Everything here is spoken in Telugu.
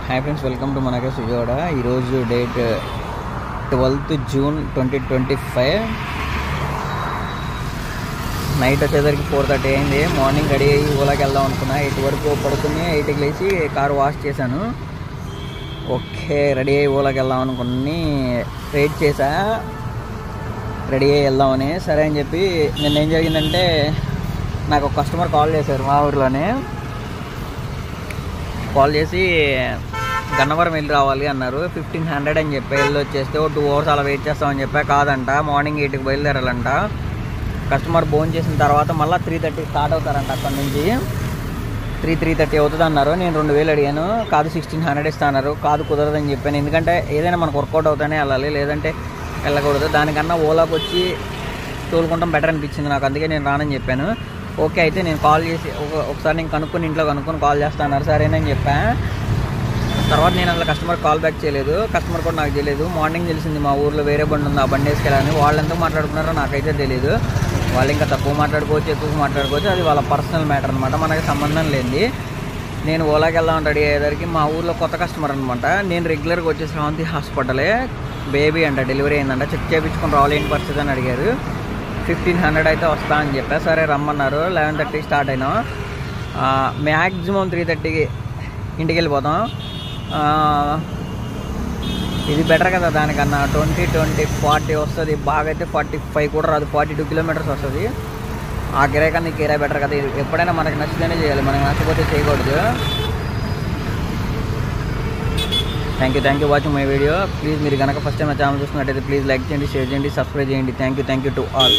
హాయ్ ఫ్రెండ్స్, వెల్కమ్ టు మనకే సుజోడ. ఈరోజు డేట్ 12th June 2025. నైట్ వచ్చేసరికి 4:30 అయింది. మార్నింగ్ రెడీ అయ్యి ఓలాకి వెళ్దాం అనుకున్నా. 8 వరకు పడుకుని 8కి లేచి కారు వాష్ చేశాను. ఓకే, రెడీ అయ్యి ఓలాకి వెళ్దాం అనుకుని వెయిట్ చేశా, రెడీ అయ్యి వెళ్దామని. సరే అని చెప్పి నిన్న ఏం జరిగిందంటే, నాకు ఒక కస్టమర్ కాల్ చేశారు మా ఊరిలోనే. కాల్ చేసి గన్నవరం వెళ్ళి రావాలి అన్నారు. 1500 అని చెప్పి వెళ్ళి వచ్చేస్తే 2 hours అలా వెయిట్ చేస్తామని చెప్పా. కాదంట, మార్నింగ్ 8కి బయలుదేరాలంట. కస్టమర్ భోజనం చేసిన తర్వాత మళ్ళీ 3:30 స్టార్ట్ అవుతారంట. అక్కడ నుంచి 3:30 అవుతుంది అన్నారు. నేను 2000 అడిగాను. కాదు 1600 ఇస్తాన్నారు. కాదు కుదరదని చెప్పాను. ఎందుకంటే ఏదైనా మనకు వర్కౌట్ అవుతానే వెళ్ళాలి, లేదంటే వెళ్ళకూడదు. దానికన్నా ఓలాకి వచ్చి తోలుకుంటాం బెటర్ అనిపించింది నాకు. అందుకే నేను రానని చెప్పాను. ఓకే, అయితే నేను కాల్ చేసి ఒకసారి నేను కనుక్కొని ఇంట్లో కనుక్కొని కాల్ చేస్తాను. సరేనని చెప్పాను. తర్వాత నేను అసలు కస్టమర్ కాల్ బ్యాక్ చేయలేదు. కస్టమర్ కూడా నాకు తెలియదు. మార్నింగ్ తెలిసింది మా ఊర్లో వేరే బండి ఉంది, ఆ బండి వేసుకెళ్ళాలని. వాళ్ళు ఎంత మాట్లాడుకున్నారో నాకైతే తెలియదు. వాళ్ళు ఇంకా తక్కువ మాట్లాడుకోవచ్చు, ఎక్కువ మాట్లాడుకోవచ్చు. అది వాళ్ళ పర్సనల్ మ్యాటర్ అనమాట, మనకి సంబంధం లేనిది. నేను ఓలాకి వెళ్దామని రెడీ అయ్యేసరికి మా ఊర్లో కొత్త కస్టమర్ అనమాట. నేను రెగ్యులర్గా వచ్చే శ్రావంతి హాస్పిటలే, బేబీ అంట, డెలివరీ అయిందంట. చెక్ చేయించుకొని రావాలి, ఏంటి పరిస్థితి అని అడిగారు. 1500 అయితే వస్తా అని చెప్పా. సరే రమ్మన్నారు. 11:30 స్టార్ట్ అయినాం. మ్యాక్సిమం 3:30కి ఇంటికి వెళ్ళిపోతాం. ఇది బెటర్ కదా దానికన్నా. 20, 40 వస్తుంది. బాగా అయితే 45 కూడా రాదు, 42 kilometers వస్తుంది. ఆ కిరాయి కన్నా ఈ కిరాయి బెటర్ కదా. ఎప్పుడైనా మనకు నచ్చితేనే చేయాలి, మనకు నచ్చకపోతే చేయకూడదు. Thank you watching my video. Please మీరు కనుక ఫస్ట్ టైం మా ఛానల్ చూస్తున్నట్టయితే ప్లీజ్ లైక్ చేయండి, షేర్ చేయండి, సబ్స్క్రైబ్ చేయండి. Thank you to all.